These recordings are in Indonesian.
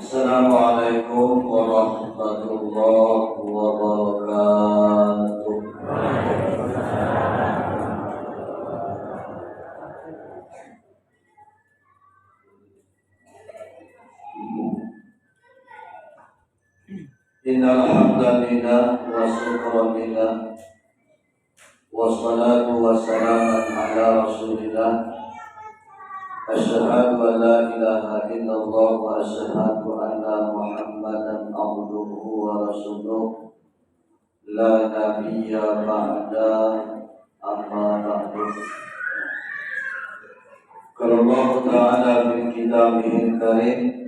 Assalamualaikum warahmatullahi wabarakatuh. Innal hamdalillah wa syukralillah wassalatu wassalamu ala rasulillah. Asyhadu an la ilaha illallah wa asyhadu anna Muhammadan abduhu wa rasuluh. La nabiyya ba'da, amma ba'du. Qala Allah Ta'ala fi kitabihil karim.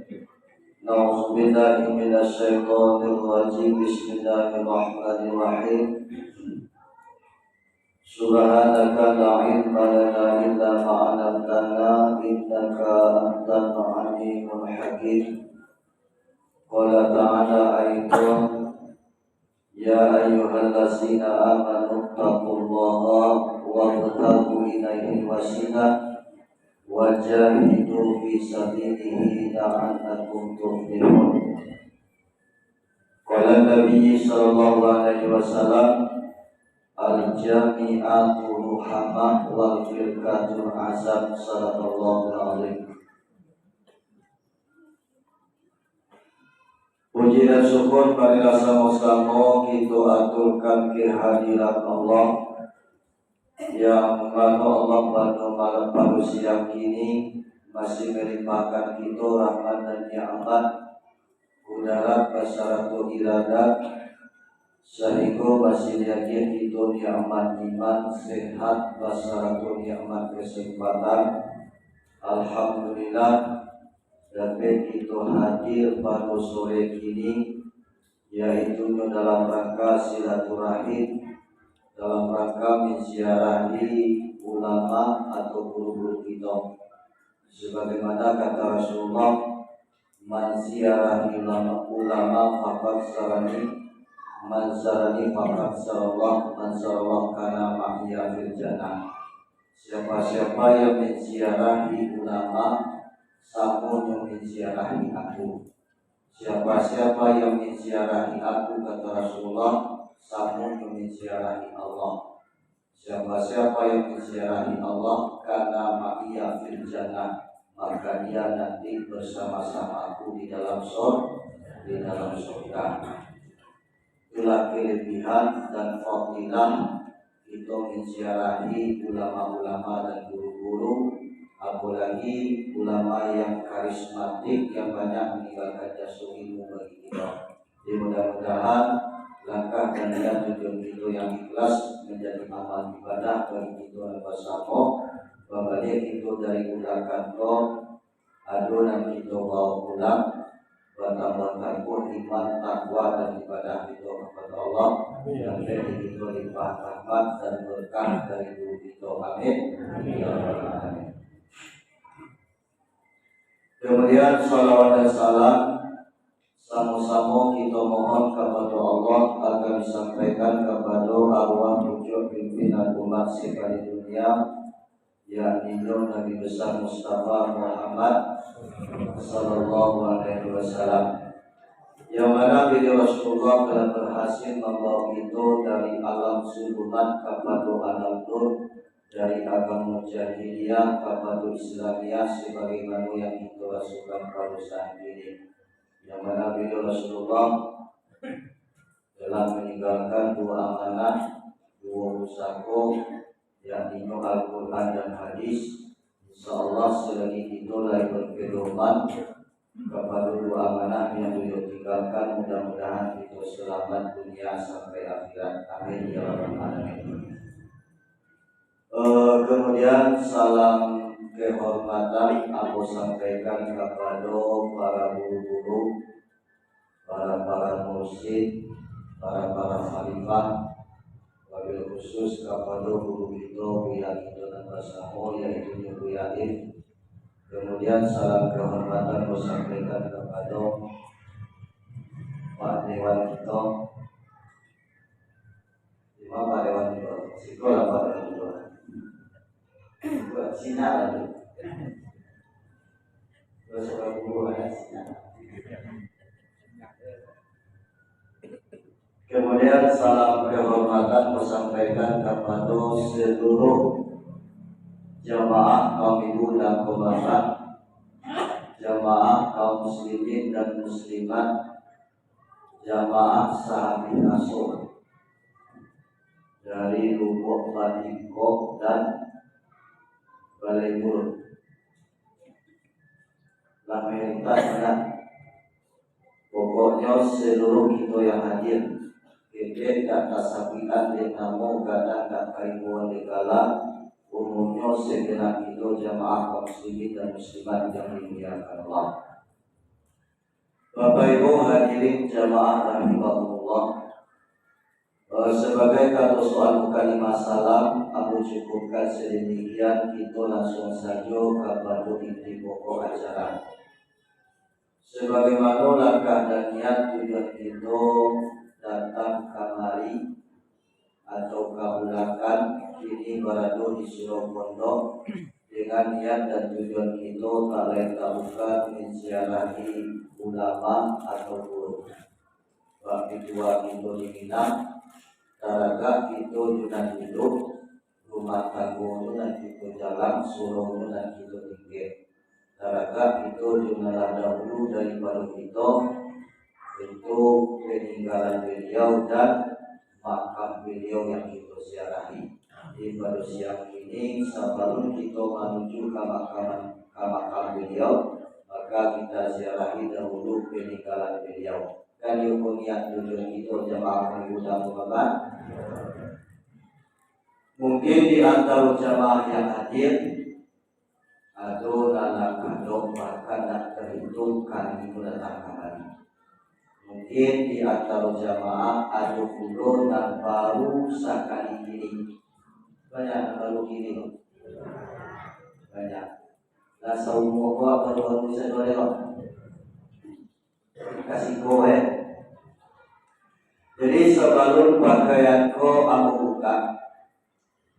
Na'udzu billahi minasy syaithanir rajim. Bismillahirrahmanirrahim. Subhanaka la ilma lana illa ma 'allamtana innaka antal alimul hakim. Qala ta'ala aidan ya ayyuhallazina amanu taqullaha wabtaghu ilaihi wasilah wajahidu fi sabilihi la'allakum tuflihun. Qala Nabi sallallahu alaihi wasallam al-jami'atu ruhamah wal firqatul azab. Sallallahu alaihi. Puji dan syukur marilah sama-sama kita aturkan kehadiran Allah yang mana Allah pada malam pada siang ini masih melimpahkan kita rahmat dan nikmat, udara basaratul iradat, sehingga masih yakin kita nikmat iman, sehat, basaratul nikmat kesempatan. Alhamdulillah dapat kita hadir pada sore kini, yaitu dalam rangka silaturahim, dalam rangka menziarahi ulama atau guru-guru kita. Sebagaimana kata Rasulullah, man ziarahi ulama faqad sarani, man sarani faqad sarallah, man sarallah kana ma'iya fil jannah. Siapa-siapa yang menziarahi ulama, sampun yang menziarahi aku. Siapa-siapa yang menziarahi aku, kata Rasulullah, sampun yang menziarahi Allah. Siapa-siapa yang menziarahi Allah, karena ma'iya fil jannah, maka dia nanti bersama-sama aku di dalam surga. Itulah kelebihan dan fadilah kita menziarahi ulama-ulama dan guru-guru, apalagi ulama yang karismatik yang banyak meninggalkan jasa ilmu bagi kita. Jadi mudah-mudahan langkah dan niat tujuan kita yang ikhlas menjadi amal ibadah bagi kita bersama. Babalik itu dari ulang kantor, adonan kita bawa pulang, bertambahkan pun iman, takwa dan ibadah kita kepada Allah. Yang jadi kita limpah rahmat dan berkah dari guru kita. Amin. Kemudian salawat dan salam sama-sama kita mohon kepada Allah agar disampaikan kepada arwah pucuk pimpinan umat sekali dunia, yakni Nabi besar Mustafa Muhammad sallallahu alaihi wasallam, yang mana beliau Rasulullah telah berhasil membawa kita dari alam sulumat kepada alam nur, dari agama jahiliyah kepada Islamiyah sebagaimana yang kita rasakan pada saat ini. Yang mana beliau Rasulullah telah meninggalkan dua amanah, dua pusaka, yakni Al-Quran dan hadis. InsyaAllah selagi kita lagi berpedoman kepada dua amanah yang beliau tinggalkan, mudah-mudahan kita selamat dunia sampai akhirat. Amin ya rabbal alamin. Kemudian salam kehormatan aku sampaikan kepada para guru-guru, para mursyid, para khalifah, wabil khusus kepada guru kita Buya kita dan bersama, yaitu Buya Alif. Kemudian salam kehormatan aku sampaikan kepada Pak Dewan kita, Pak Dewan kita, sekolah Pak Dewan kita. Buat sinar itu. Terus kalau guru ada sinar. Kemudian salam kehormatan disampaikan kepada seluruh jamaah kaum ibu dan bapak, jamaah kaum muslimin dan muslimat, jamaah sahabat Rasul, dari Lubuk Batikok dan Balai Burung. Mayoritasnya pokoknya seluruh kita yang hadir gede dan tasabian di namo gadang dan kaibuan legala umumnya segenap itu jamaah kaum muslimin dan muslimat yang dimuliakan Allah. Bapak Ibu hadirin jamaah rahimahullah, sebagai kata soal kalimat salam aku cukupkan sedemikian, kita langsung saja kepada inti pokok acara. Sebagaimana langkah dan niat tujuan kita datang kemari atau kabulakan kini berada di Surau Pondok dengan niat dan tujuan kita tak lain tak bukan menziarahi ulama atau guru. Bagi dua kita di Minang, taraga kita junan hidup, rumah tangga junan kita jalan, surau junan kita tinggi. Taraga itu jumlah dahulu daripada kita itu peninggalan beliau dan makam beliau yang kita ziarahi. Di pada siang ini sebelum kita menuju ke makam beliau, maka kita ziarahi dahulu peninggalan beliau. Dan niat tujuan kita jamaah mengundang Muhammad. Mungkin di antara jamaah yang hadir atau dalam kandung bahkan tak terhitungkan itu datang kembali. Mungkin di antara jamaah ada puluh dan baru sekali ini. Banyak baru ini loh. Banyak. Nah semua baru bisa dua lewat. Kasih kowe. Jadi sebelum pakaian ko aku buka.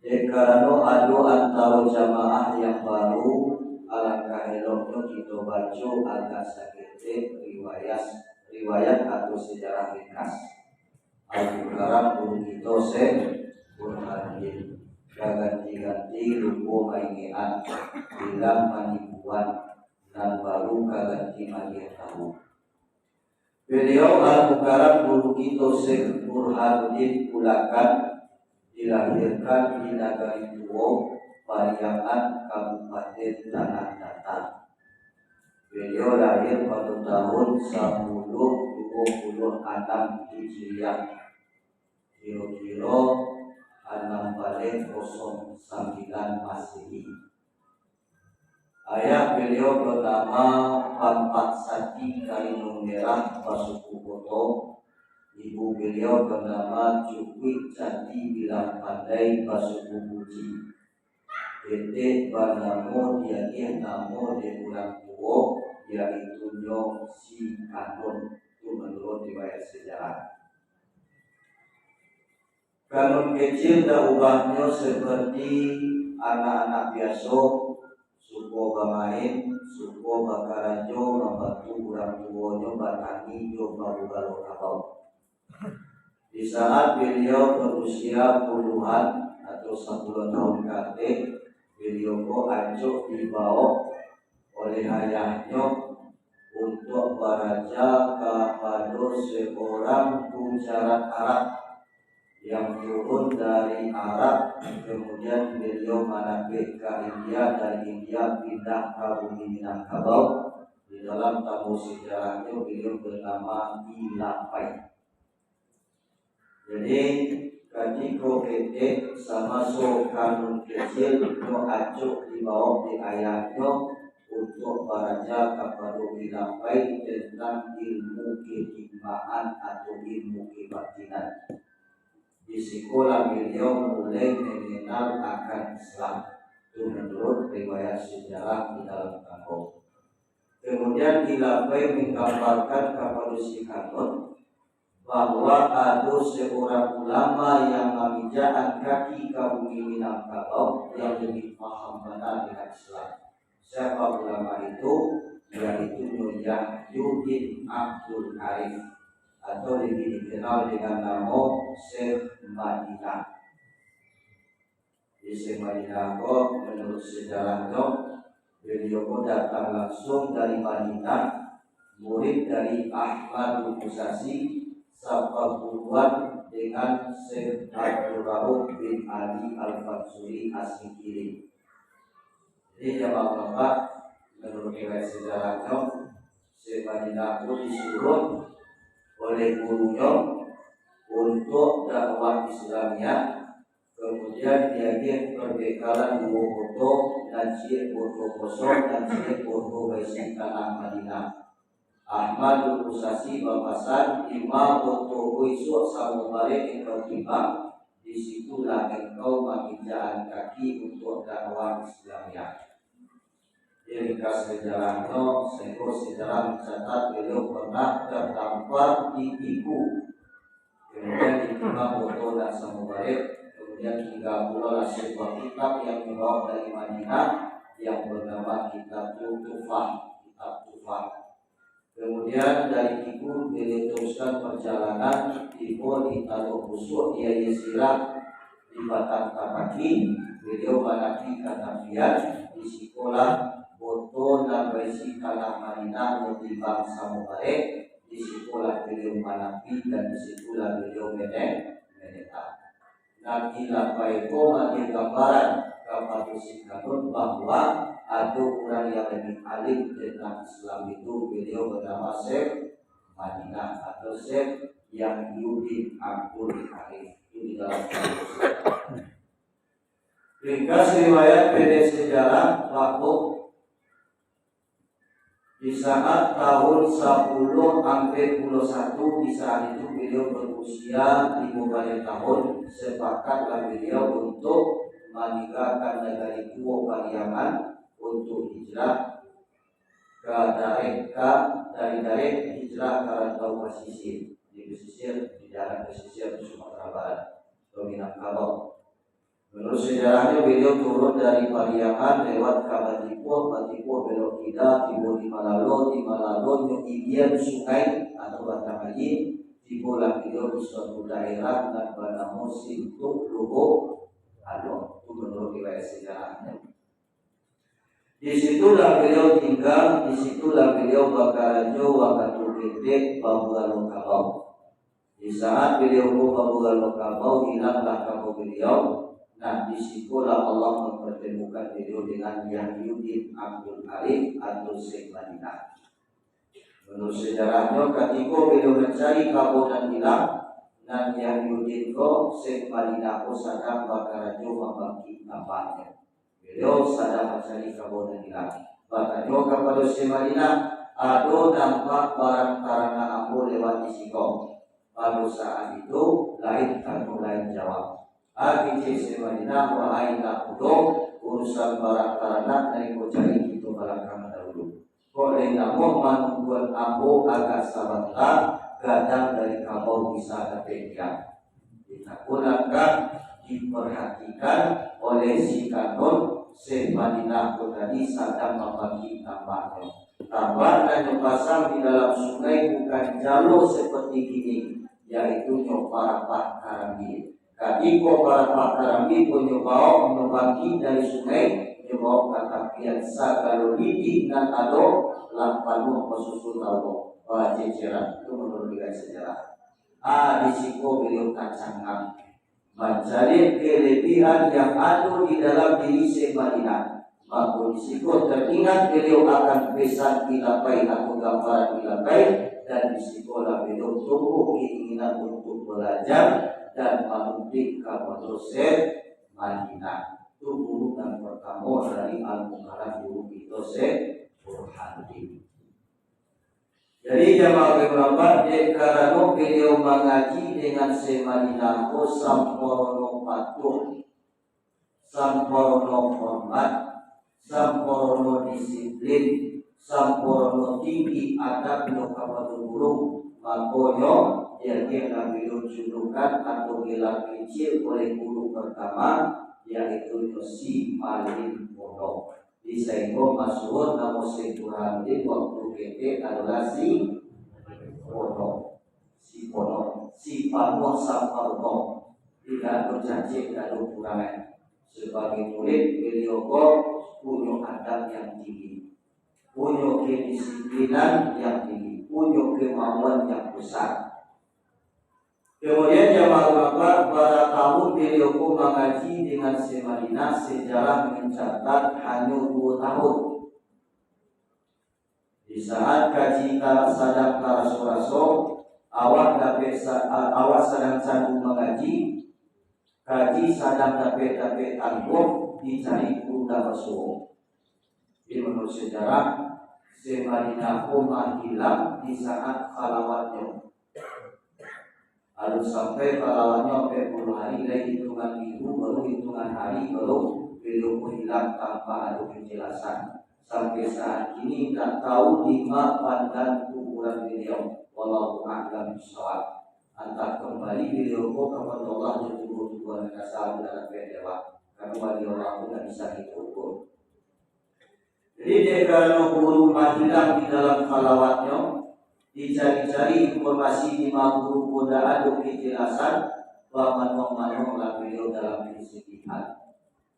Karena ada antara jamaah yang baru, alangkah eloknya kita baca agak sedikit riwayat atau sejarah ringkas. Al-Quran guru kita Burhanuddin ganti-ganti lupa mainan bilang penipuan dan baru kaganti magian tahu. Beliau Al-Quran guru kita Burhanuddin Ulakan dilahirkan di Nagari Tuwo, Pariaman, Kabupaten Tanah Datar. Beliau lahir pada tahun 1026 Hijriah, kira-kira 609 Masehi. Ayah beliau bernama Pampat Sati Kainung Merah Pasuku Koto. Ibu beliau bernama Cukwi Cati Bilang Pandai Pasuku Puji. Dedek bernama dia namo de Ulang Tuwo, yaitu Nyo Si Kanun. Itu menurut riwayat sejarah. Kanun kecil dan ubahnya seperti anak-anak biasa, suku bamain, suku bakarajo, membantu orang tuanya batangi jo baru-baru kabau. Di saat beliau berusia puluhan atau 10 tahun kakek, beliau kok ajuk dibawa oleh ayahnya untuk beraja kepada seorang pujaran Arab yang turun dari Arab. Kemudian beliau menapik ke India, dari India pindah ke bumi Minangkabau. Di dalam tamu sejarahnya beliau bernama Ilapai. Jadi ketika ketek sama kanun kecil itu acuk dibawa di ayahnya untuk belajar kepada Ilapai tentang ilmu kehikimaan atau ilmu kebatinan. Di sekolah beliau mulai mengenal akan Islam. Itu menurut riwayat sejarah di dalam kampung. Kemudian Ilapai menggambarkan kepada si kanun bahwa ada seorang ulama yang memijakkan kaki ke bumi Minangkabau yang lebih paham benar dengan Islam. Siapa ulama itu? Yaitu Nyonya Yudin Abdul Arif, atau lebih dikenal dengan nama Syekh Madinah. Di Syekh Madinah kok menurut sejarahnya beliau datang langsung dari Madinah, murid dari Ahmad Musasi, Sahabat Buruan dengan Syekh Abdul Rauf bin Ali Al-Fatsuri As-Sikiri. Jadi jamaah Bapak, menurut riwayat sejarahnya, Syekh Madinah itu disuruh oleh gurunya untuk dakwah Islamnya. Kemudian dia perbekalan dua foto dan siap foto kosong dan siap foto besi tanah Madinah. Ahmad Usasi Bapasan lima foto kuisuk sama balik engkau timbang. Disitulah engkau menginjakan kaki untuk dakwah Islamnya. Ringkas sejarahnya, sejarah mencatat beliau pernah terdampar di Ibu. Kemudian diterima foto dan sama balik. Kemudian 30 sebuah kitab yang dibawa dari Madinah yang bernama Kitab Tufah. Kemudian dari itu beliau teruskan perjalanan tiba di Taluk Busuk, dia istirahat di Batang Tapaki. Beliau menanti kanafian di sekolah foto dan berisi tanah Madinah menimbang Samubare. Di sekolah beliau menanti dan di sekolah beliau menetap. Nanti lapai ko mati gambaran kepada sikapun bahwa ada orang yang lebih alim tentang Islam itu. Beliau bernama Syekh Madinah atau Syekh yang Yudin Abdul Arif. Itu di dalam ringkas riwayat pada sejarah waktu di saat tahun 10 sampai 11 di saat itu beliau berusia 15 tahun. Sepakatlah beliau untuk meninggalkan negari tua Pariaman untuk hijrah ke dari hijrah ke rantau pesisir di jalan pesisir di Sumatera Barat atau Minangkabau. Menurut sejarahnya beliau turun dari Pariaman lewat ke Batipur belok kidal, tiba di Malalo nyokibian sungai atau Batangayi, tiba beliau di suatu daerah dan pada musim itu Lubuk Ado. Itu menurut riwayat sejarahnya. Disitulah beliau tinggal, disitulah beliau bakarajo wakatu gede Babula Lokabau. Di saat beliau Babula Lokabau hilanglah kabau beliau. Nah, disitulah Allah mempertemukan beliau dengan Yahyudin Abdul Arif atau Syekh Madinah. Menurut sejarahnya, ketika beliau mencari kabau dan hilang, dan Yahyudin ko Syekh Madinah ko sadang bakarajo membangkit nampaknya. Beliau sadang mencari kabau dan hilang. Bakarajo kepada Syekh Madinah, ada nampak barang tarana ambo lewat isikong. Pada saat itu, lain jawab. Aki Madinah wahai nak kudo urusan barang taranak dari kocari itu barang dahulu. Kok namun manungguan ambo agak sabatlah gadang dari kabau bisa kepegian. Ditakunakan diperhatikan oleh si kanton Syekh Madinah tadi sadang membagi tambahnya. Tambah dan dipasang di dalam sungai bukan jalur seperti ini, yaitu nyopa karambil. Kadiko para pakar ambil penyebab membagi dari sungai penyebab kata biasa kalau lidi dan ado lampanu pesusun tahu ceceran itu menurut riwayat sejarah. Disiko beliau kacangan mencari kelebihan yang ada di dalam diri Syekh Madinah. Maka disiko teringat beliau akan pesan dilapai atau gambaran dilapai dan disiko beliau tumbuh keinginan untuk belajar dan menuntik kepada Syekh Madinah. Itu guru yang pertama dari Al-Mukarram guru itu Syekh Burhanuddin. Jadi jamaah beberapa karena beliau mengaji dengan Syekh Madinah ko samporono patuh, samporono hormat, samporono disiplin, samporono tinggi adab kepada guru. Makanya dia beliau julukan atau gelar kecil oleh guru pertama yaitu Si Paling Bodoh. Di Saigo masyhur nama Syekh Burhanuddin waktu gede adalah Si Bodoh. Si Bodoh, si Parmo Saparno. Tidak berjanji kalau kurangan. Sebagai murid beliau punya adab yang tinggi, punya kedisiplinan yang tinggi, punya kemauan yang besar. Kemudian jamaah ulama pada tahun beliau pun mengaji dengan Madinah sejarah mencatat hanya 2 tahun. Di saat kaji sadap rasul awak sedang sanggup mengaji, kaji sadap dapat tangguh dicari kuda rasul. Di menurut sejarah Madinah pun hilang di saat khalawatnya. Lalu sampai kalawannya 40 hari dari hitungan minggu, baru hitungan hari, baru beliau pun hilang tanpa ada penjelasan. Sampai saat ini tak tahu di mana dan kuburan beliau. Wallahu a'lam bishawab. Antara kembali beliau pun kepada Allah dan tubuh-tubuhan kasar dalam dewa. Karena wali Allah pun tak bisa diukur. Jadi kalau guru hilang di dalam khalawatnya, dicari-cari informasi di guru kuda ada penjelasan bahwa manuang beliau dalam kesedihan.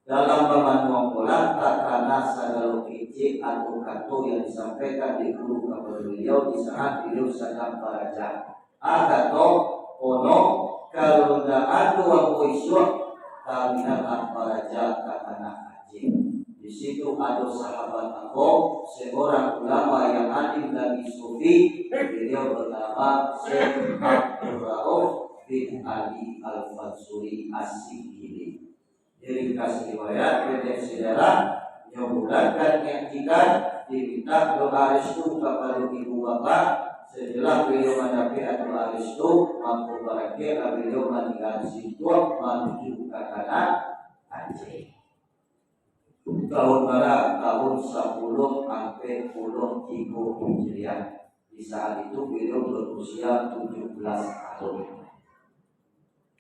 Dalam manuang pola takana segala kecil atau kato yang disampaikan di guru kepada beliau di saat beliau sedang belajar. Akato ono kalau dah ada waktu isyuk kami akan belajar takana kecil. Di situ ada sahabat aku, seorang ulama yang alim lagi sufi, beliau bernama Syekh Abdul Rauf bin Ali Al-Fansuri As-Sikili. Dari kasih riwayat dari sejarah yang bulatkan iktikad diminta doa restu kepada ibu bapak. Setelah beliau mendapat doa restu, mampu berakhir beliau meninggal di situ menuju ke tanah Aceh. Tahun barat tahun 10 sampai 10 Hijriah. Di saat itu beliau berusia 17 tahun.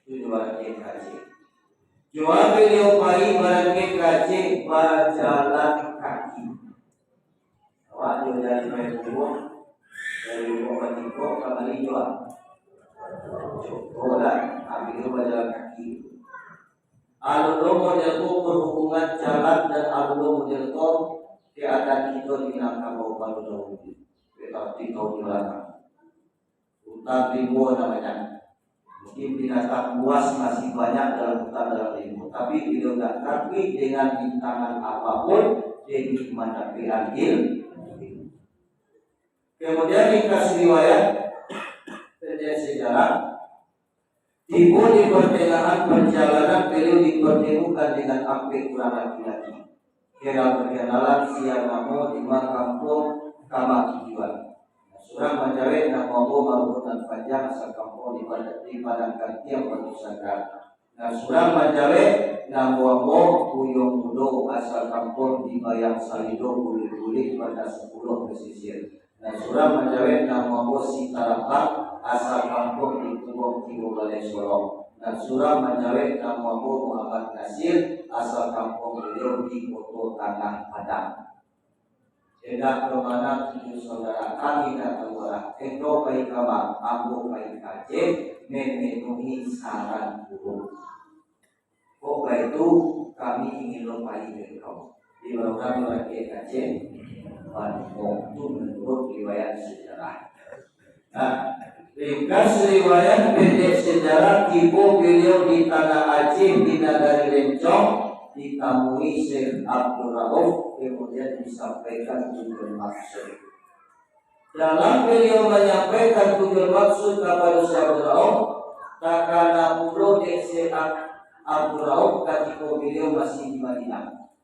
Itu barangkali kaji. Jual beliau pagi barangkali kaji berjalan kaki. Awak jual dari Malaysia, dari Bukit kembali jual. Oh dah, beliau berjalan kaki. Alur model berhubungan jalan dan alur model tol keadaan itu dinamakan kabupaten Daudi. Tetapi tahun belakang, hutan rimbo namanya. Mungkin binatang buas masih banyak dalam hutan dalam rimbo. Tapi beliau tak takut dengan rintangan apapun demi mencapai akhir. Kemudian dikasih riwayat terjadi sejarah. Ibu di pertengahan perjalanan beliau dipertemukan dengan api kurang laki-laki. Kira perkenalan siang namo di kampung Kama Tujuan. Surang menjawab nama maupun dan panjang asal kampung di padang kantiang berpusaka. Surang menjawab nama Puyong Mudo asal kampung di Bayang Salido Buli-Buli pada 10 pesisir. Surang menjawab nama Sitarapang asal kampung di Kubong Timur Balai Solo. Dan surah menjawab nama Muhammad Nasir asal kampung beliau di Kota Tanah Padang. Tidak kemana 7 saudara kami datang orang Endo baik kabar, Ambo baik Aceh, memenuhi saran guru. Kok itu kami ingin lupai engkau. Di program lagi Aceh, itu menurut riwayat sejarah. Nah, ringkas riwayat pendek sejarah ibu beliau di tanah Aceh di negari Lencong ditemui Syekh Abdul Rauf, kemudian disampaikan tujuan maksud. Dalam beliau menyampaikan tujuan maksud kepada Syekh Abdul Rauf, takana pulau di Syekh Abdul Rauf ketika beliau masih di Madinah.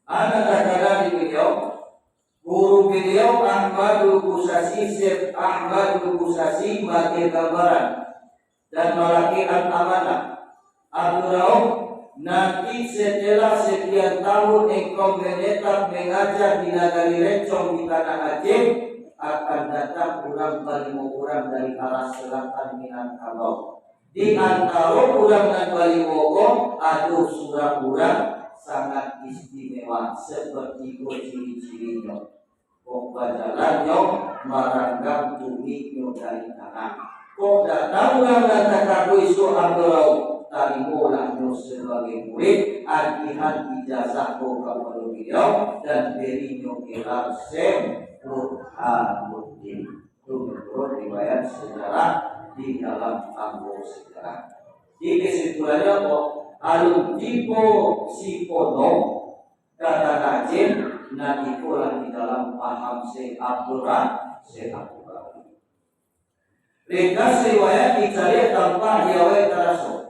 Anak takana di beliau guru beliau Ahmadul Kusasi, Syekh Ahmadul Kusasi mati gambaran dan melakikan amanah. Abdul Rauf, nanti setelah sekian tahun engkau menetap mengajar di negeri Lencong di tanah Aceh, akan datang orang 5 orang dari arah selatan Minangkabau. Di antara orang dan 5 orang ada seorang orang sangat istimewa seperti ciri-cirinya. Kok jalannya merangkap tumiknya dari tanah. Kok datang dan kataku isu Abdul Rauf, tarimolahnya sebagai murid, artihan ijazah kepada beliau dan berinya gelar Syekh Burhanuddin. Itu menurut riwayat sejarah di dalam ambo sejarah. Di kesimpulannya kok alun tipo sipono kata kajen nanti pulang di dalam paham Syekh Abdul Rahman. Ringkas riwayat dicari tanpa riwayat terasa.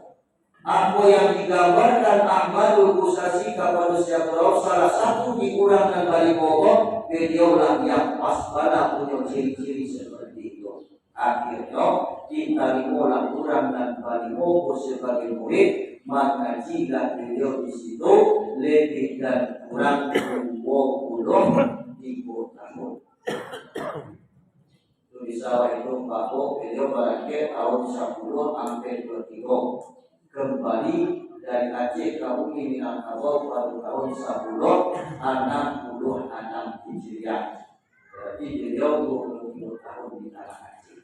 Apa yang digambarkan Ahmadul Kusasi kepada Syekh salah satu dikurangan dari pokok beliaulah yang pas pada punya ciri-ciri seperti itu. Akhirnya diterima kurang dan baliho sebagai murid, maka jika beliau di situ lebih dan kurang 23 tahun. Itu bisa itu bahwa beliau berakhir tahun 10 sampai 23. Kembali dari Aceh ke Umi Minangkabau pada tahun 1066 Hijriah. Jadi beliau 20 tahun di tanah Aceh.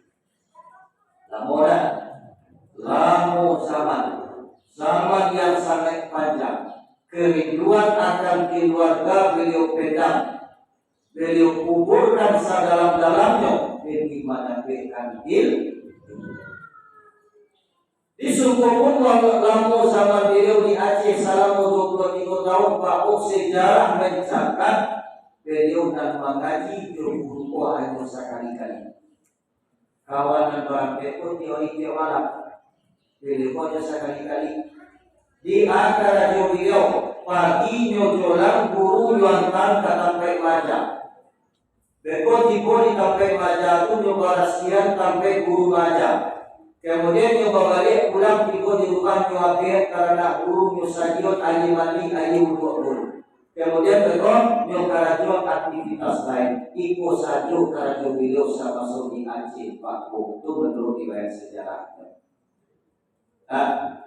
Lamo zaman yang sangat panjang. Kerinduan akan keluarga beliau pedang. Beliau kuburkan sedalam-dalamnya bagaimana bekan disuruh pun lamo zaman beliau di Aceh selama 23 tahun Pak sejarah mencatat beliau dan mengaji guru hanya sekali-kali. Kawanan barang pekut teori malam beliau hanya sekali-kali. Di antara beliau pagi nyojolan guru yang sampai maja. Beko tiba di sampai maja itu nyoba rasian sampai guru maja. Kemudian nyoba balik pulang tiba di rumah nyoba karena guru nyusadiot ali mandi ali wudhu. Kemudian beko nyoba rajo aktivitas lain. Iko sajo karena beliau sama Saudi Aceh Pak itu menurut riwayat sejarah.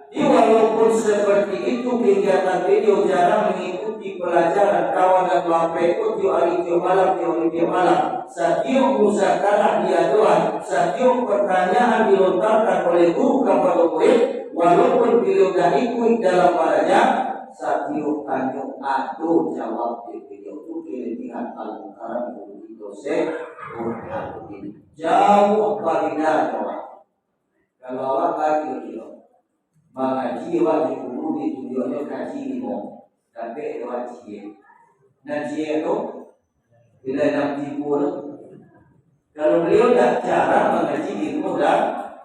Walaupun seperti itu kegiatan beliau jarang mengikuti pelajaran kawan dan sampai ikut teori malam. Setiap musakarah diaduan, setiap pertanyaan dilontarkan oleh guru kepada murid, walaupun beliau dah ikut dalam pelajaran, setiap tanya adu jawab beliau itu kelebihan al-mukarram itu dosen jauh berbeda jawab. Kalau awak bagi mengaji wajib guru di tujuannya kaji limo tapi wajib naji itu bila nak jibul kalau beliau dah cara mengaji ilmu dan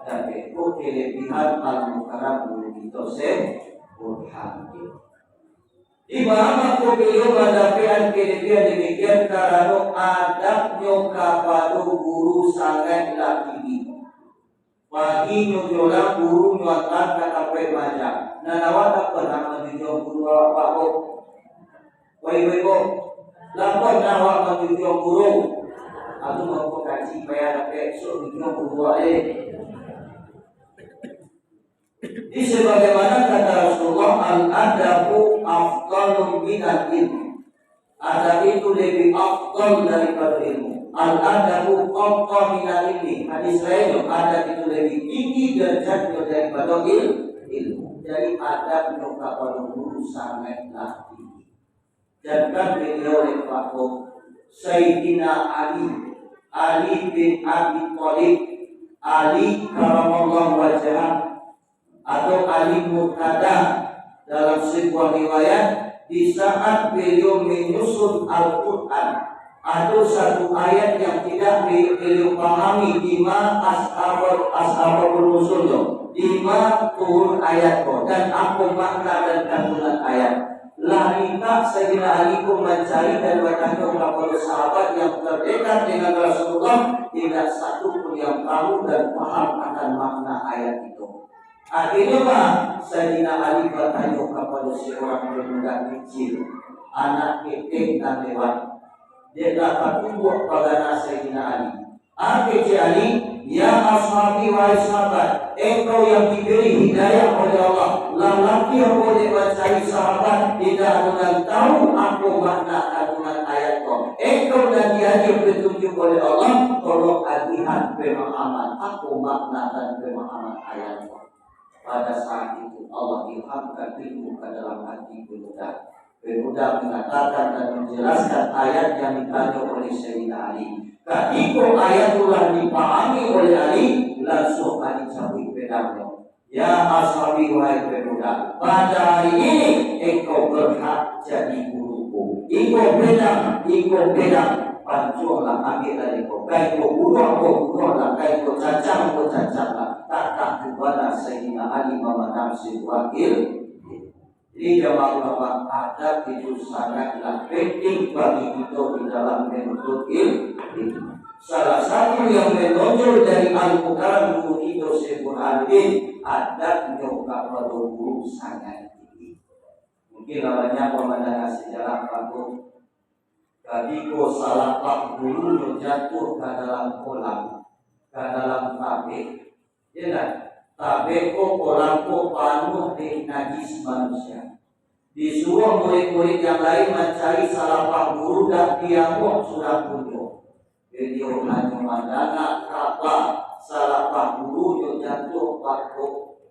tapi itu kelebihan al-mukarram guru itu burhan di mana beliau mendapat kelebihan demikian karena adabnya kepada guru sangatlah tinggi. Pagi nyojola guru nyuatan kata maja. Nanawa tak pernah menjujur guru apa kok. Woi kok. Lapor nawa menjujur guru. Aku mau kaji payah dapat so menjujur guru Di sebagaimana kata Rasulullah al-adabu afdalun minal ilmi. Adab itu lebih afdal daripada ilmu. Al-adabu qawqa minal ilmi. Hadis lain adab itu lebih tinggi derajatnya daripada ilmu. Jadi adab kepada guru sangatlah tinggi. Dan kan beliau oleh Pak Sayyidina Ali bin Abi Thalib, Ali karamallahu wajhah atau Ali Murtada dalam sebuah riwayat di saat beliau menyusun Al-Quran ada satu ayat yang tidak beliau pahami di mana ashabul nusul di mana turun ayat dan apa makna dan kandungan ayat. Larita Sayyidina Ali pun mencari dan bertanya kepada sahabat yang terdekat dengan Rasulullah, tidak satu pun yang tahu dan paham akan makna ayat itu. Akhirnya Pak Sayyidina Ali bertanya kepada seorang pemuda kecil, anak kecil dan lewat. Dia dapat tumbuh pada Sayyidina Ali. Akhirnya Ali, ya ashabi wa sahabat, engkau yang diberi hidayah oleh Allah. Lelaki yang boleh mencari sahabat tidak dengan tahu apa makna kandungan ayat itu. Engkau dan dia yang ditunjuk oleh Allah, tolong lihat pemahaman apa makna dan pemahaman ayat itu. Pada saat itu Allah ilhamkan ilmu ke dalam hati pemuda. Pemuda mengatakan dan menjelaskan ayat yang ditanya oleh Sayyidina Ali. Ketika ayat telah dipahami oleh Ali, langsung Ali cabut pedangnya. Ya ashabi wahai pemuda, pada hari ini engkau berhak jadi guruku. Engkau pedang, pancullah ambil dari kau. Kau bunuhlah, kau cacanglah. Tak kepada Sayyidina Ali memandang si wakil. Jadi jamaah ulama adab itu sangatlah penting bagi kita di dalam menuntut ilmu. Salah satu yang menonjol dari Al-Quran guru kita Syekhul Hadid adabnya kepada guru sangat tinggi. Mungkin namanya pemandangan sejarah patut ketika salah pak guru jatuh ke dalam kolam, ke dalam tabik, ya tabeko kolamko penuh dengan najis manusia. Disuruh murid-murid yang lain mencari salah pak guru dan diamuk sudah kunjung. Beliau hanya memandang kapal salah pak guru yang jatuh pakuk.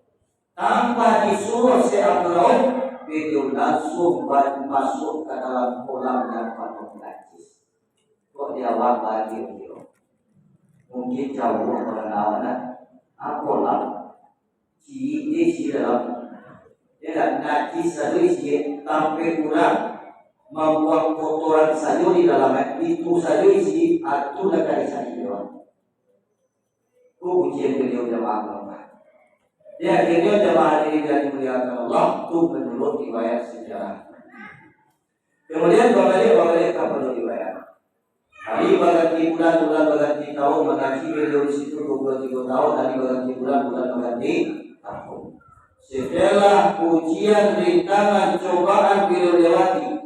Tanpa disuruh seabroh, beliau langsung masuk ke dalam kolam yang penuh najis. Kok dia bagi beliau? Mungkin jauh mengenalnya kolam. Di dalam tidak najis saja sampai kurang membuang kotoran saja di dalamnya itu saja isi atau dari saja. Ujian beliau jamaah. Ya akhirnya jamaah ini dari muliakan Allah itu menurut riwayat sejarah. Kemudian balik kepada riwayat. Hari berganti bulan berganti tahun mengaji beliau di situ 23 tahun. Hari berganti bulan berganti tahun. Setelah ujian, rintangan, cobaan beliau lewati,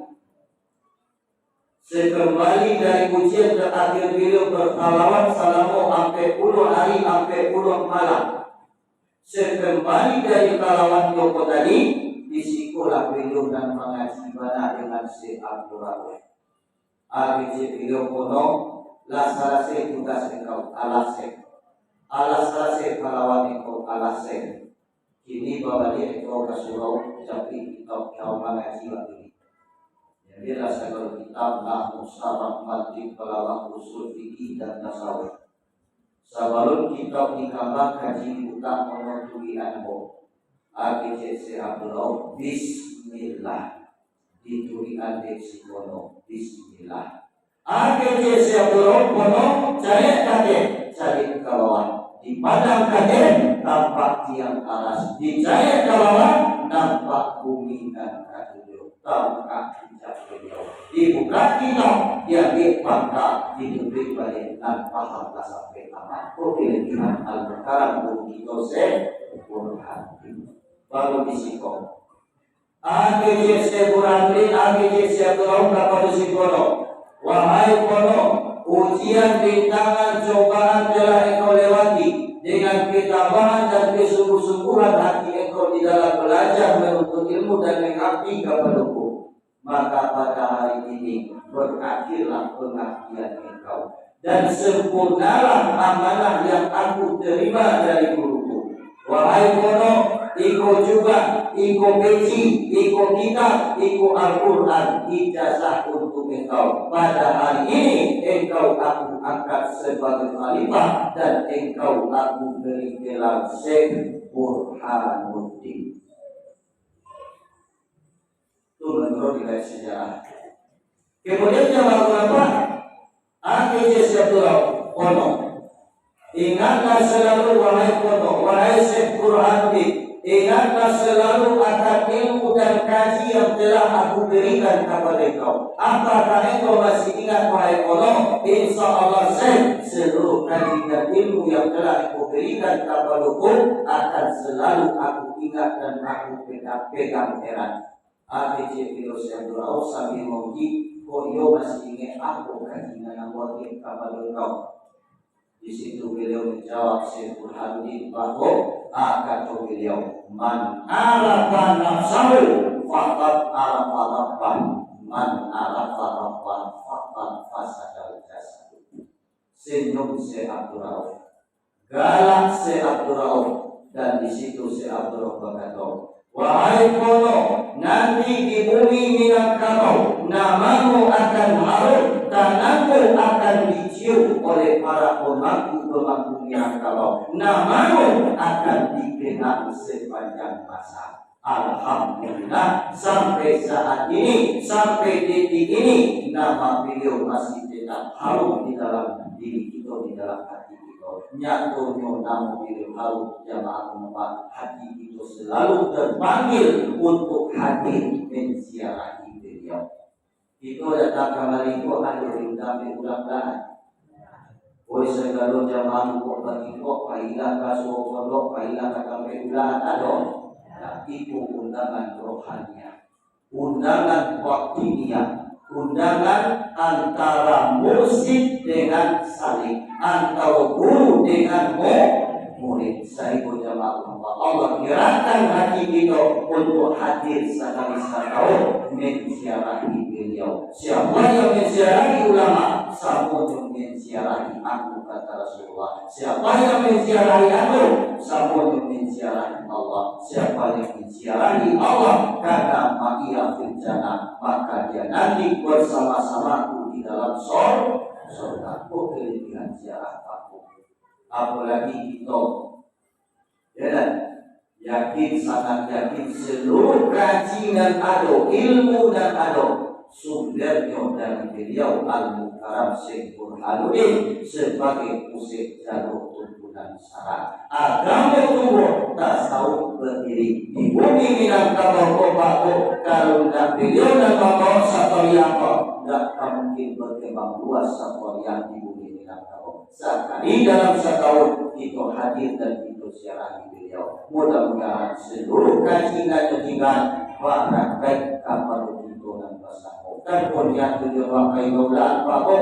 sekembali dari ujian terakhir beliau bersalawat selama 40 hari 40 malam. Sekembali dari salawat Joko tadi, disikulah beliau dan mengaji banyak dengan Syekh Abdul Rahman. ABC beliau kono lasarase tugas engkau alasek. Alasarase kalawat engkau alasek. Ini bahwa dia engkau kasurau tapi kitab kau mengaji lagi. Jadi rasa kalau kitab nahwu saraf mantiq balagha usul fikih dan tasawuf. Sebelum kitab dikambang kaji buka menutui anbo. ABC Abdullah Bismillah. Dituri ande sikono Bismillah. ABC Abdullah kono cari kawan. Di padang kaget tampak tiang aras, di jaya kawawan nampak bumi dan kaki tampak hijab beliau. Dibuka kitab yang dipangkat ditutup balik dan paham sampai tamat. Kelebihan al-Baqarah bumi dosen Burhan baru disikong. AGC Burhanrin, AGC Burhan kepada sikono. Wahai kono, ujian, rintangan, cobaan telah engkau lewati dengan ketabahan dan kesungguh-sungguhan hati engkau di dalam belajar menuntut ilmu dan mengabdi kepadaku. Maka pada hari ini berakhirlah pengabdian engkau dan sempurnalah amanah yang aku terima dari guruku. Wahai kono, iko juga, iko peci, iko kitab, iko Al-Quran, ijazah untuk engkau. Pada hari ini engkau aku angkat sebagai khalifah dan engkau aku beri gelar Syekh Burhanuddin. Itu menurut riwayat sejarah. Kemudian jamaah ulama, akhirnya Syekh Kono. Ingatlah selalu wahai kono, wahai Syekh Burhanuddin, ingatlah selalu akan ilmu dan kaji yang telah aku berikan kepada engkau. Apakah engkau masih ingat wahai kono? Insya Allah Syekh, seluruh kaji dan ilmu yang telah aku berikan kepadaku akan selalu aku ingat dan aku pegang erat. ATC Filos yang berau sambil memuji, kok yo masih ingat aku kaji dan wakil kepada engkau. Di situ beliau menjawab Syekh Burhanuddin bahwa kata beliau, man arafa nafsahu faqad arafa rabbah, man arafa rabbah faqad fasadal jasad. Senyum Syekh Abdul Rauf, galak Syekh Abdul Rauf, dan di situ Syekh Abdul Rauf berkata, Wahai kono, nanti di bumi Minangkabau namamu akan harum, tanahmu akan dicium oleh para pemangku Minangkabau. Namamu akan dikenal sepanjang masa. Alhamdulillah sampai saat ini, sampai detik ini, nama beliau masih tetap harum di dalam diri kita, di dalam hati kita. Nyatonya nama beliau harum, jamaah umat, hati kita selalu terpanggil untuk hadir menziarahi beliau. Itu datang kemarin itu ada diundang ulang-ulangan. Oleh segala jamaah kok bagi kok pailah kaso kodok pailah sampai ulangan ada. Nah, itu undangan rohania, undangan waktinia, undangan antara musik dengan saling, antara guru dengan murid. Saya jamaah Allah gerakan hati kita untuk hadir sekali-sekali menziarahi beliau. Siapa yang menziarahi ulama, sama yang menziarahi aku, kata Rasulullah. Siapa yang menziarahi aku, sama yang menziarahi Allah. Siapa yang menziarahi Allah, kata ma'iyah fil jannah, maka dia nanti bersama-samaku di dalam surga. Kelebihan ziarah aku. Apalagi kita yakin, sangat yakin seluruh kaji dan ado, ilmu dan ado sumbernya dari beliau Al-Mukarram Syekh Burhanuddin sebagai pusat jalur tuntunan syara. Agama tumbuh, tasawuf berdiri di bumi Minangkabau Bako. Kalau tidak beliau dan bapak Satorianto, tidak mungkin berkembang luas Satorian di bumi Minangkabau. Sekali dalam setahun itu hadir dan itu siarahi beliau. Mudah-mudahan seluruh kajian dan praktek kapal itu dan bersama dan punya tujuan wakai dolan bahwa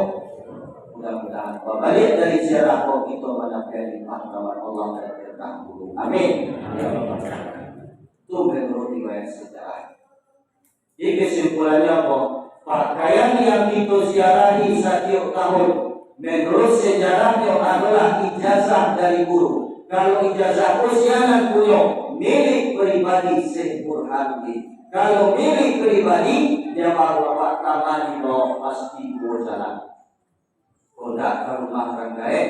mudah-mudahan balik dari siarah itu mendapat rahmat Allah dan berkah dulu. Amin. Itu menurut riwayat sejarah. Jadi kesimpulannya apa? Pakaian yang itu siarahi setiap tahun menurut sejarahnya adalah ijazah dari guru. Kalau ijazah usianan punya milik pribadi Syekh Burhanuddin. Kalau milik pribadi dia bawa taman lo pasti jalan. Kondak ke rumah orang gaib,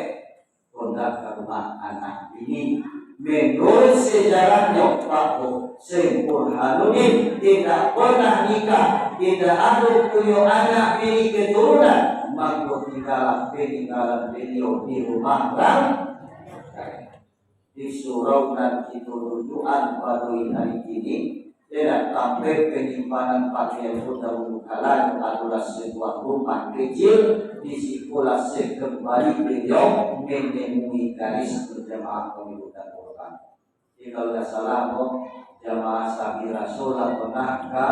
kondak ke rumah anak ini. Menurut sejarahnya Pak Syekh Burhanuddin tidak pernah nikah, tidak ada punya anak milik keturunan. Maka peninggalan beliau di rumah orang di surau dan itu rujukan pada hari ini tidak sampai penyimpanan pakaian dahulu kala adalah sebuah rumah kecil. Di situlah kembali beliau menemui garis berjamaah pengikutan Quran. Jadi kalau tidak salah jamaah Sabi Rasul pernah ke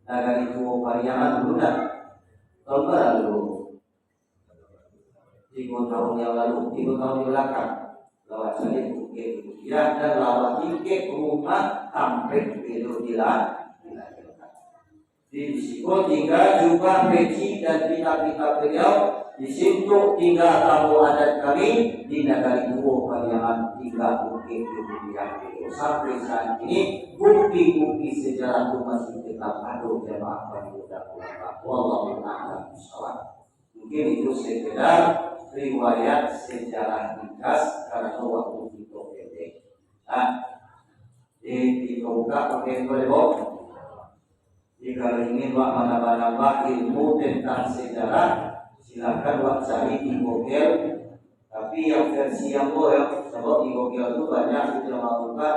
negara itu Pariangan dulu dah. Tahun berlalu 3 tahun yang lalu, 3 tahun di belakang lawat salib bukit ya dan lawat tiket rumah hampir beliau dilahirkan. Di situ tinggal juga peci dan pita-pita beliau. Di situ tinggal tamu adat kami di negara Dua Pariangan, tinggal bukit yang beliau. Sampai saat ini bukti-bukti sejarah itu masih tetap ada jemaah panitia ulama. Wallahu a'lam bishawab. Mungkin itu sekedar riwayat sejarah ringkas karena waktu itu pendek. Nah, dibuka pakai boleh. Jika ingin menambah ilmu tentang sejarah, silakan cari di Google. Tapi yang versi yang boleh, sebab di Google itu banyak sudah melakukan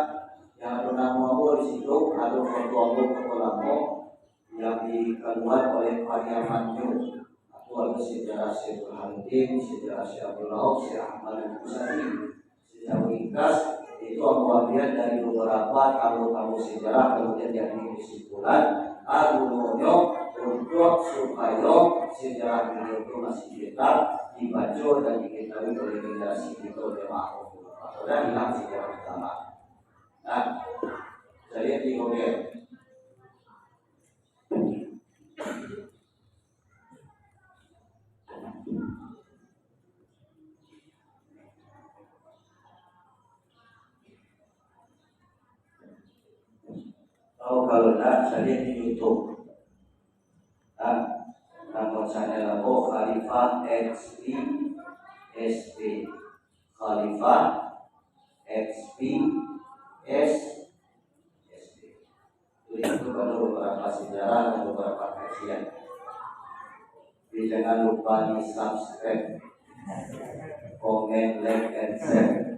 yang ada nama di situ, ada foto lama yang dikeluarkan oleh Pariaman New. Ada sejarah Syekh Burhanuddin, sejarah Syekh Abdul Rahab, Syekh Ahmad Al-Husani. Sejarah ringkas itu ambil dari beberapa tamu-tamu sejarah, kemudian jadi kesimpulan agunnya untuk supaya sejarah beliau itu masih tetap dibaca dan diketahui oleh generasi kita jemaah dan hilang sejarah utama. Nah, saya di Google. kalau tidak saya di YouTube. Nama saya Labo Khalifah XP SP Khalifah XP SP. Itu ada beberapa sejarah dan beberapa kajian. Jadi jangan lupa di subscribe, comment, like, and share.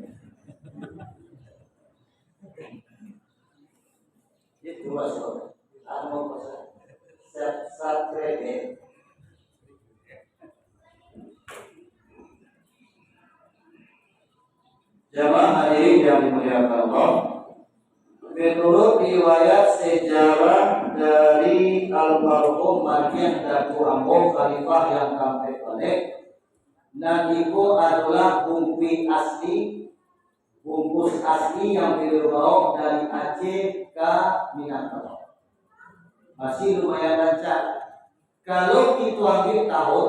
Itu masuk. Anu subscribe. Jamaah hadirin yang dimuliakan Allah, menurut riwayat sejarah dari almarhum Mardian Daku Ambo Khalifah yang sampai balik, Nadiku adalah bungkus asli yang beliau dari Aceh ke Minangkabau. Masih lumayan lancar. Kalau kita ambil tahun,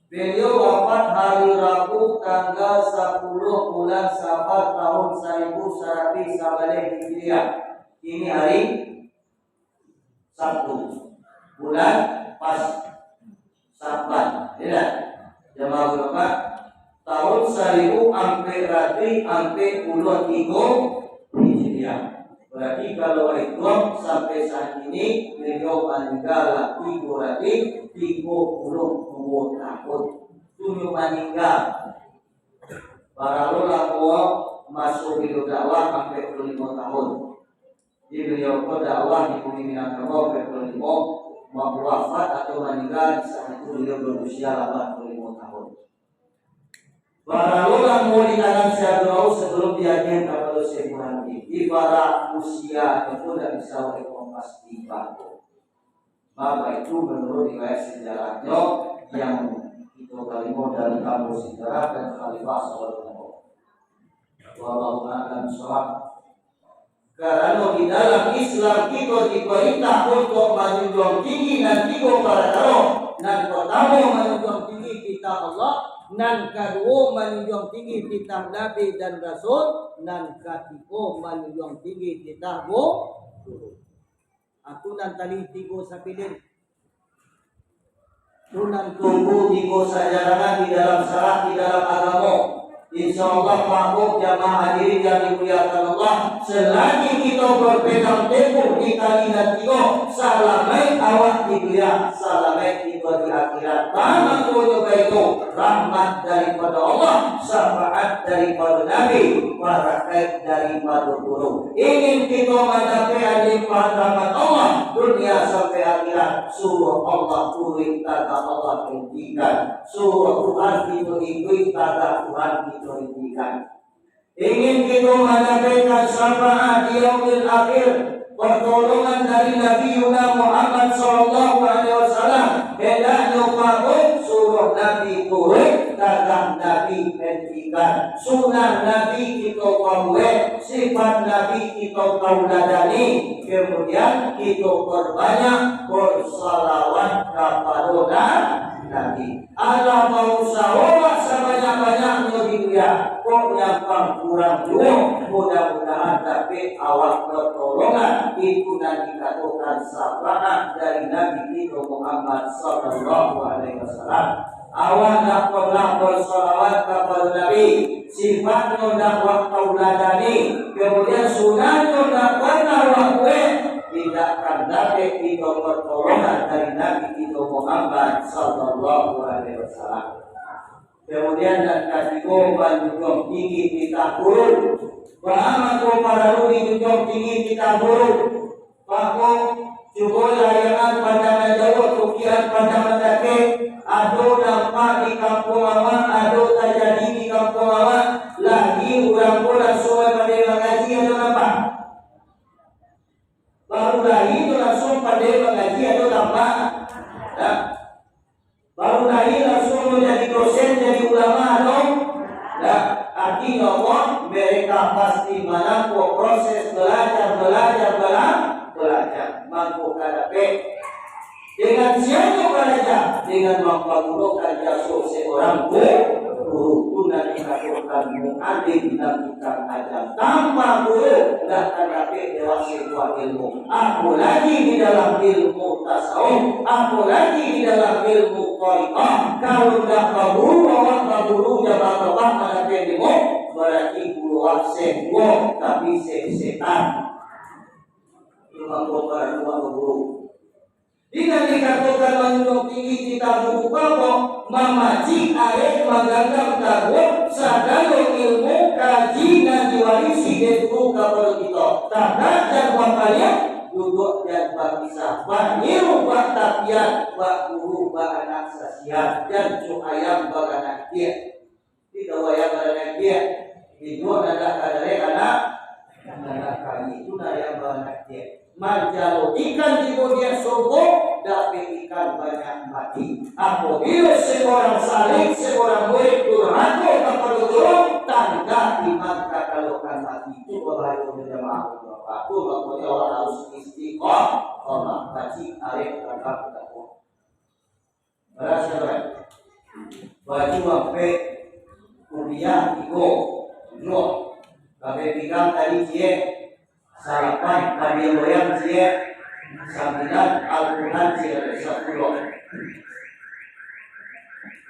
beliau wafat hari Rabu tanggal 10 bulan Safar tahun 1100 Hijriah. Ini hari Sabtu. Bulan pas Saban. Ya. Jemaah berapa? Tahun 1000 sampai 23 Hijriah. Berarti kalau itu sampai saat ini beliau meninggal 32 tahun. Tujuh meninggal. Para ulama masuk di dakwah sampai 25 tahun. Jadi beliau berdakwah di bumi Minangkabau sampai 25, mau wafat atau meninggal di saat itu beliau berusia 85 tahun. Para ulama di dalam syariat sebelum diajarkan kepada Syekh Muhammad di para usia itu tidak bisa memastikan. Maka itu menurut riwayat sejarahnya yang itu kalimat dari kamu sejarah dan Khalifah Sallallahu Wallahu a'lam bishawab. Karena di dalam Islam kita diperintah untuk menjunjung tinggi dan tiga perkara. Dan pertama menjunjung tinggi kitab Allah, dan kedua menjunjung tinggi kitab Nabi dan Rasul, dan ketiga menjunjung tinggi kitab guru. Aku nan tali tiga sapilin. Tunan tunggu tiga sajarangan di dalam syarat di dalam agama. Insyaallah makhluk jamaah hadirin yang dimuliakan Allah, selagi kita berpegang teguh di kalimat tiga, salamai awak di dunia, salamai tiba di akhirat. Tangan tujuh itu rahmat daripada Allah, syafaat daripada Nabi, barakat daripada guru. Ingin kita mencapai limpahan rahmat Allah dunia sampai akhirat, suruh Allah turun kata Allah hentikan, suruh Tuhan kita ikut kata Tuhan kita hentikan. Ingin kita mendapatkan syafaat di yaumil akhir, pertolongan dari Nabi Muhammad SAW, hendaknya patuh suruh Nabi turun, kata Nabi hentikan, sunnah Nabi kita pahami, sifat Nabi kita tauladani, kemudian kita perbanyak bersalawat kepada Nabi. Allah mau salawat sebanyak-banyaknya di dunia, kok yang kurang juga. Mudah-mudahan tapi awal pertolongan itu nanti dikatakan syafaat dari Nabi kita Muhammad Sallallahu Alaihi Wasallam. Awal tak pernah bersalawat kepada Nabi, sifatnya dakwah tauladani, kemudian sunatnya tak pernah lakukan. Tidak akan dapat kita pertolongan dari Nabi kita Muhammad Sallallahu Alaihi Wasallam. Kemudian dan ketiga menjunjung tinggi kita guru. Bahwa para ruli junjung tinggi kita guru. Bahwa juga layangan pandangan jauh, tukiran pandangan dekat. Ado nampak di kampung awak, ado terjadi di kampung awak. Lagi orang-orang semua pada mengaji atau nampak. Baru lagi itu langsung pada mengaji atau nampak. Ya. Baru lagi langsung menjadi dosen, jadi ulama atau ya. Artinya Allah mereka pasti mampu proses belajar. Mampu kadape dengan siapa belajar? Dengan mempergunakan jasa seorang guru. guru tuna dikatakan mu'alim dan tukang ajar. Tanpa guru tidak akan dapat dewasa sebuah ilmu. Apalagi di dalam ilmu tasawuf, apalagi di dalam ilmu thariqah. Kalau tidak guru bawa guru jabat pada ilmu, berarti guru sebuah tapi setan. Cuma kotor dua guru. Dengan dikatakan menunjuk tinggi kita buku bawa mamaji arek menggantam tahu sadalo ilmu kaji dan diwarisi dari guru kapal kita. Tanah dan bapaknya duduk dan bakisah. Banyiru bak tapian bak guru bak anak sasian dan ayam bak anak dia. Tidak wayang anak dia. Hidup ada kadare anak kami itu yang bak anak dia. Manjalo ikan di dia sombong, dapat ikan banyak mati. Apabila seorang salih, seorang murid durhaka kepada guru, tanda iman kakalokan mati. Itu bahaya berjamaah bapak. Itu makanya orang harus istiqomah. Baci arif kakak takwa. Berasa kan? Baju sampai kuliah iko, no. Kabeh pigang tadi cie. Sarapan kami loyang cie sambilan Al-Quran cie 10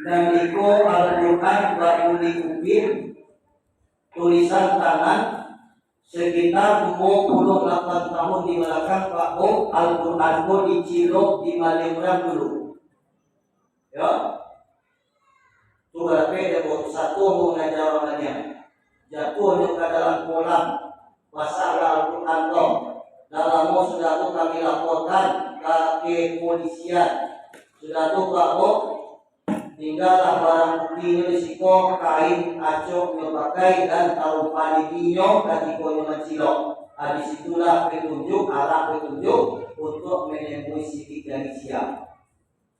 dan iko Al-Quran bakuli ubin tulisan tangan sekitar 28 tahun di belakang Pak O. Al-Quran ko dicilok di Malimran dulu ya itu berarti ada satu mengajar orangnya jatuh ke dalam kolam masalah Al-Quran dalam sudah itu kami laporkan ke kepolisian sudah itu Pak Bo tinggallah barang bukti risiko kain acok yang pakai dan taruh panitinyo dan ikonya mencilok. Di situlah petunjuk arah petunjuk untuk menemui sidik dari siap.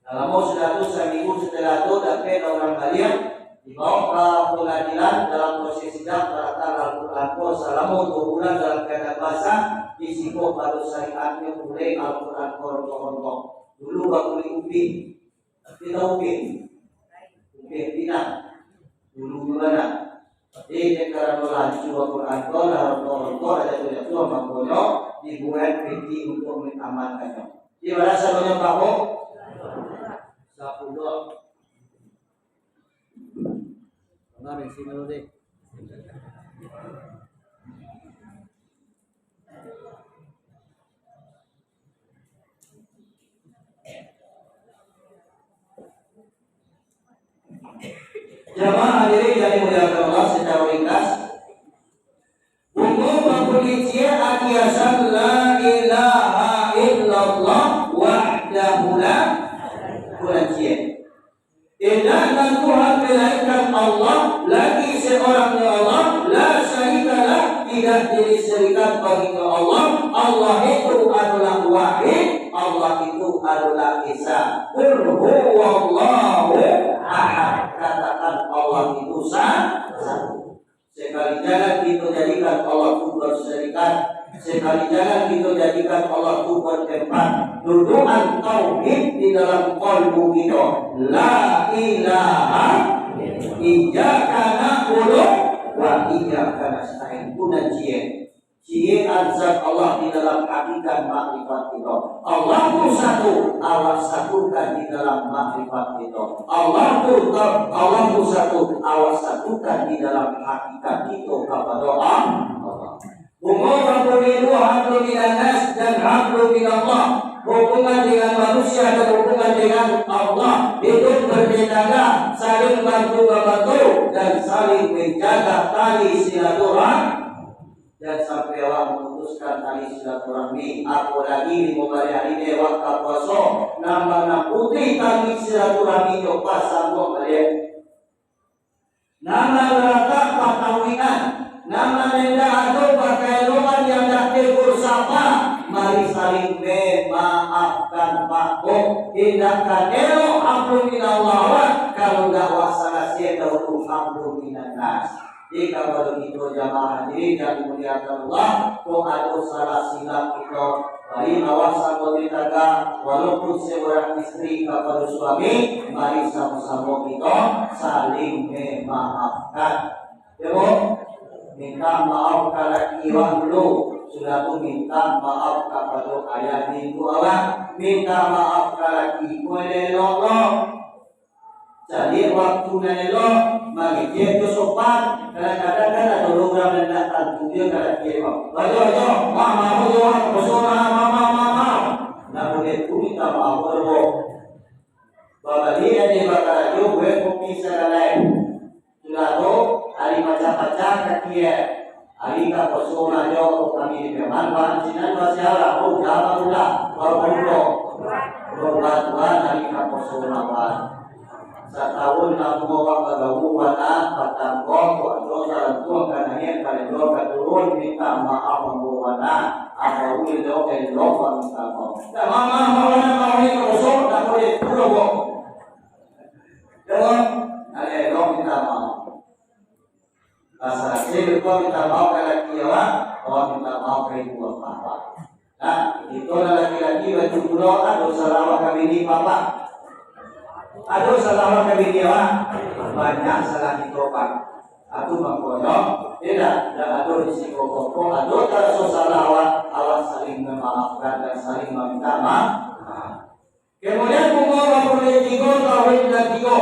Dalam sudah itu seminggu setelah itu dapat orang kalian dibawa ke pengadilan dalam proses sidang terhadap Al-Quran selama 2 bulan dalam keadaan basah disiko pada syariatnya mulai Al-Quran kontok dulu bakuli upin kita upin pindah dulu gimana ini karena lanjut Al-Quran kontok ada tuh makanya dibuat peti untuk mengamankannya gimana sahabatnya Pak Bo? 10 Mari sini dulu deh. Jamaah hadirin yang dimuliakan Allah secara ringkas. Umum berpolisia akiyasan la ilaha illallah wahdahu la syarika tidak dan Tuhan melainkan Allah lagi seorang Allah la syarikalah tidak diserikan bagi Allah. Allah itu adalah wahid, Allah itu adalah esa. Qul huwallahu ahad. Katakan Allah itu satu. Sekali jangan kita jadikan Allah itu berserikat. Sekali jangan kita jadikan Allah itu bertempat. Dudukan tauhid di dalam qalbu kita. La ilaha iyyaka na'budu wa iyyaka nasta'in. Kuna cie azab Allah di dalam hakikat makrifat kita. Allah itu satu, awas satukan di dalam makrifat kita. Allah itu satu, awas satukan di dalam hakikat kita kepada Allah. Umur hamdulillahi hamdulillahi dan hamdulillah. Hubungan dengan manusia dan hubungan dengan Allah itu berbeda, saling bantu-bantu dan saling menjaga tali silaturahmi dan sampai Allah memutuskan tali silaturahmi. Apalagi di momen hari ini waktu puasa nama putih tali silaturahmi itu pasang kalian. Nama rata patawinan, nama nenda atau pakai roman yang dah tegur sapa. Mari saling memaafkan Pak Bo. Tindakan elok amrun minallah. Kalau tidak wasana syaitan amrun minannas. Jika begitu jamaah hadirin yang dimuliakan Allah, kok ada salah silap kita Mari awas anggota tangga, walaupun seorang istri kepada suami, mari sama-sama kita saling memaafkan. Jom, minta maaf kalau iwan dulu. Sudah tu minta maaf kepada ayah ibu awak, minta maaf kalau ibu lelok. Jadi waktu lelok, mari dia tu sopan. Kadang-kadang kan ada program yang datang dia kalau dia baca, mama baca, besar mama. Nah boleh tu minta maaf berbo. Bapak dia di bakar jo, gue kopi segala. Sudah tu hari macam-macam kakia. Hari ka persona jo kami bermanfaat sinan masalah oh jawab pula baru berbantuan hari ka persona ban. Setahun kamu bawa kegawuan patang kok dosa tuang kananya kalau turun minta maaf membawa apa uli do elok minta maaf. Dah mama ini kosong dah boleh turun kok. Jangan ada elok minta maaf. Asal saya kau minta maaf kalau kiawa, kau minta maaf kalau ibu bapa. Nah itu laki-laki baju pulau ada salah kami ini papa. Aduh salah kami dia banyak salah ditopak. Aduh mengkoyok, tidak aduh risiko koko, aduh kalau salah awak saling memaafkan dan saling meminta maaf. Kemudian umur boleh tiga tauhid dan tiga.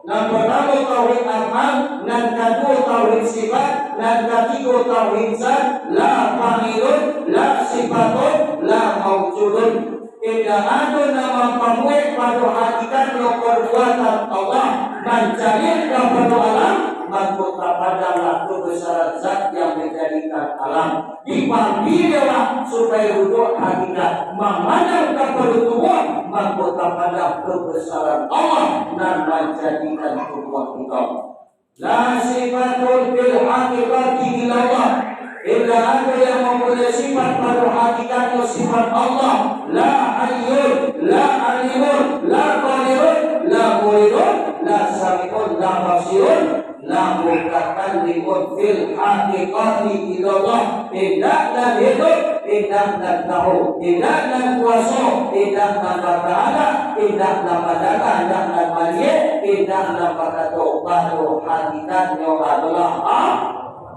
Yang pertama tauhid amal, yang kedua tauhid sifat, yang ketiga tauhid zat, la fa'ilun, la sifatun, la mawjudun. Tidak ada nama pemilik pada hakikat perbuatan Allah mencari kepada alam maka pada kebesaran zat yang menjadikan alam dipanggillah supaya duduk hakikat memandang kepada tubuh maka pada kebesaran Allah dan menjadikan tubuh kita la sifatul bil hakikati ilallah. Tidak ada yang mempunyai sifat pada hakikatnya sifat Allah. La hayyun, la alimun, la qadirun, la muridun, la sami'un, la basirun, la mutakallimun fil hakikati ilallah. Tidak dan hidup, tidak dan tahu, tidak dan kuasa, tidak dan bertahan, tidak dan badaka, tidak dan maliye, tidak dan bakato. Baru hakikatnya adalah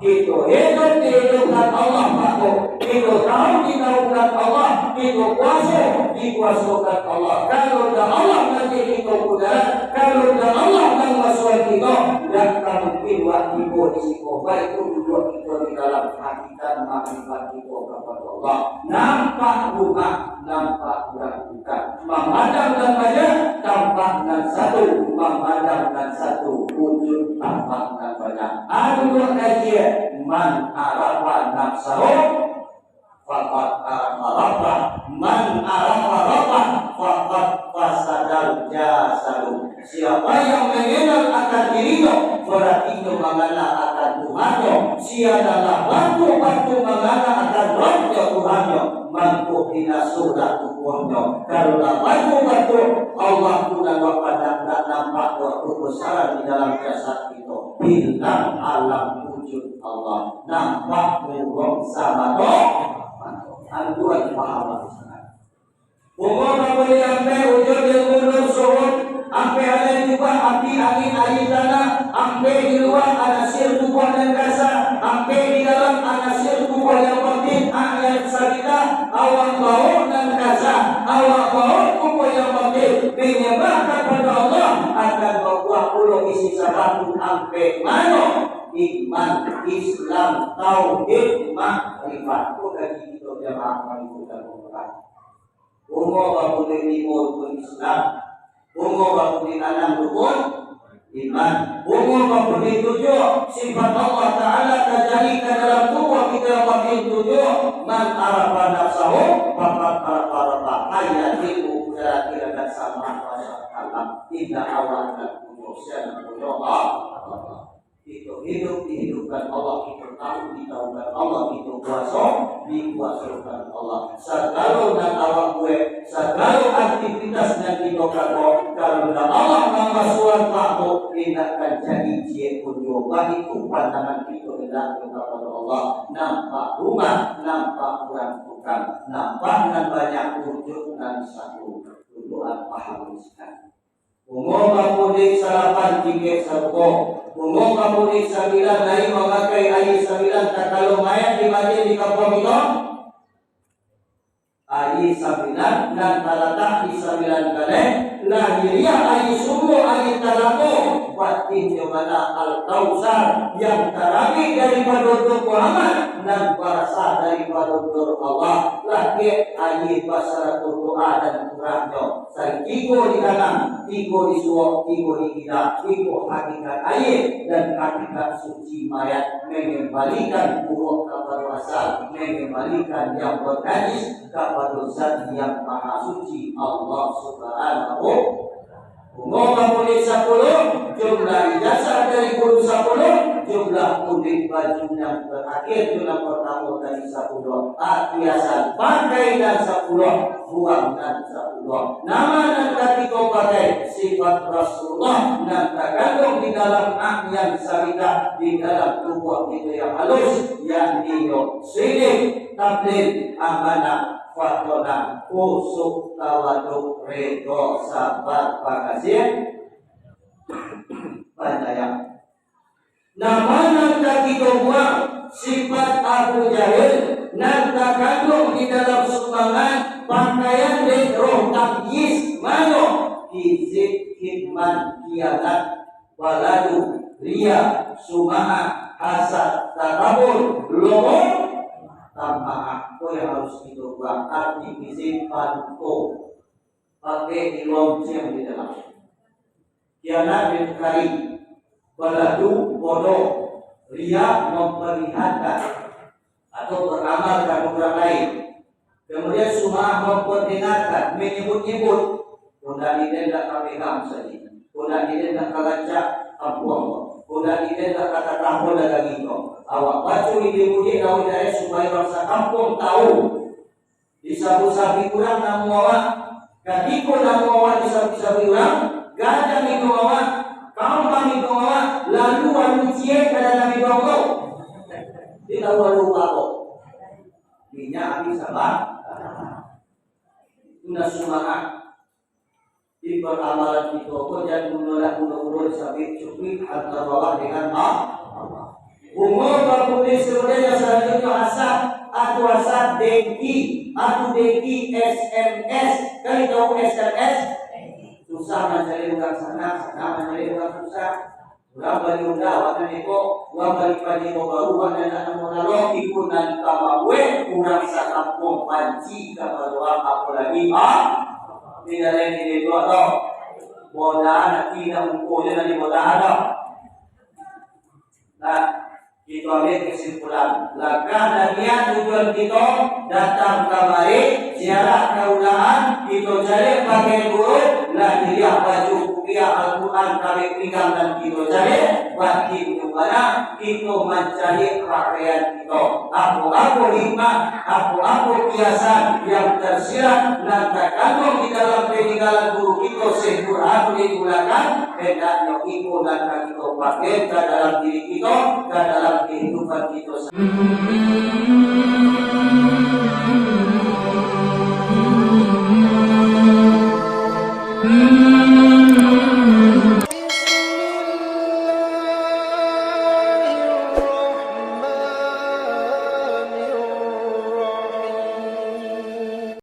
itu hidup dihidupkan Allah makhluk, itu tahu ditahukan Allah, itu kuasa dikuasakan Allah. Kalau dah Allah nanti kita mudah, kalau dah Allah dan masuk kita, dan mungkin waktu risiko baik itu duduk kita di dalam hakikat makrifat kita kepada Allah. Nampak rumah, nampak bukan. Memandang dan banyak, tampak dan satu. Memandang dan satu, wujud tampak dan banyak. Aduh kajian. Man arafa nafsahu faqad arafa man arafa faqad fasadal jasadu. Siapa yang mengenal akan dirinya berarti mengenal akan Tuhannya. Siadalah batu-batu mengenal akan Rabbnya Tuhannya. Mampu hina sudah tubuhnya. Kalau batu-batu Allah sudah pada tak nampak kebesaran di dalam jasad kita. Bintang alam wujud Allah nampak murung sama doh antuan paham umur apa yang wujud yang mundur surut sampai ada juga api angin air tanah sampai di luar anasir tubuh dan rasa sampai di dalam anasir tubuh yang penting ayat sarita awak bau dan rasa awak bau tubuh yang penting menyembah kepada Allah akan membuat pulau isi sabatu sampai mana iman, Islam, tauhid, makrifat. Itu dari kita jamaah kami bukan umrah. Umur bangun di timur pun Islam, umur bangun di kanan pun iman, umur bangun di tujuh sifat Allah Taala terjadi ke dalam tubuh kita makin tujuh. Man arafa nafsahu, faqad arafa hayatihi kira-kira dan sama masa alam tidak awal dan kudusan Allah. Itu hidup dihidupkan Allah, itu tahu ditahukan Allah, itu kuasa dikuasakan Allah. Segala dan awak gue, segala aktivitas dan tindakan kalau Allah nama suara makhluk tidak akan jadi cie kunjung. Itu pandangan kita tidak kepada Allah. Nampak rumah, nampak orang bukan nambah dan banyak wujud dan satu tuduhan pahawiskan. Umum kapudik salapan tiket serbo. Umum kapudik 9 dari memakai ayat 9 tak kalau mayat dimati di kampung itu. Ayat 9 dan talatak di 9 kali. Lahiriah ayat sumbu ayat talaku. Batin jomana al-Kausar yang terakhir daripada Nabi Muhammad dan berasal daripada Allah. Lagi ayat pasal doa dan kurangnya. Saya tiga di kanan, tiga di suap, tiga di kiri, tiga hakikat ayat dan hakikat suci mayat mengembalikan buruk kepada asal, mengembalikan yang bernajis kepada Zat yang maha suci Allah Subhanahu. Umum kulit 10, jumlah ijazah dari guru 10, jumlah kulit baju yang terakhir jumlah pertama dari 10, hiasan pakai dan 10, buang dan 10. Nama dan ketika pakai sifat Rasulullah dan terkandung di dalam yang syariah di dalam tubuh kita yang halus, yakni sidik, tabligh, amanah, fatona, usuk, tawaduk, redo, sabar, makasih, panjang. Nama nanti kita buang sifat Abu Jahil nanti kandung di dalam sumbangan pakaian dan roh tamyiz mano hizib hikman kianat waladu ria sumaha hasad takabur lomo tamah. Itu yang harus kita buang. Arti hizib panto pakai ilom di dalam kianat dan kari baladu bodoh ria memperlihatkan atau beramal dan orang lain. Kemudian sumah memperdengarkan, menyebut-nyebut. Kuda ini dah kami saja. Kuda ini dah kalacak kampung. Kuda ini dah kata kampung dah lagi kau. Awak baca ide-ide kau dari supaya rasa kampung tahu. Disabu-sabi kurang namu awak. Kadiko namu awak disabu-sabi kurang. Gadang itu awak. Kampung itu awak. Lalu manusia pada Nabi Muhammad. Tidak perlu apa. Minyak habis sabar. Sudah semangat di peramalan kita kok jangan menolak sampai cukup antara bawah dengan Allah. Umur berputih sebenarnya selanjutnya asap atau asap dengki atau dengki SMS. Kali tahu SMS susah mencari orang sana mencari orang susah. Orang balik udah warna neko, orang balik pagi mau baru warna anak monalo ikutan kawawe kurang sakampung panci kapal doa apalagi tidak lain di dua atau bola tidak mungkin nanti bola ada. Nah, kita ambil kesimpulan. Langkah dan niat tujuan kita datang kemari ziarah keulahan kita cari pakai guru lahiriah baju kuliah Al-Quran kami pegang dan kita cari bagi kepada kita mencari pakaian kita apa-apa hikmah apa-apa kiasan yang tersirat dan terkandung di dalam peninggalan guru kita Al-Quran digunakan hendaknya ikut dan kita pakai ke dalam diri kita ke dalam kehidupan kita.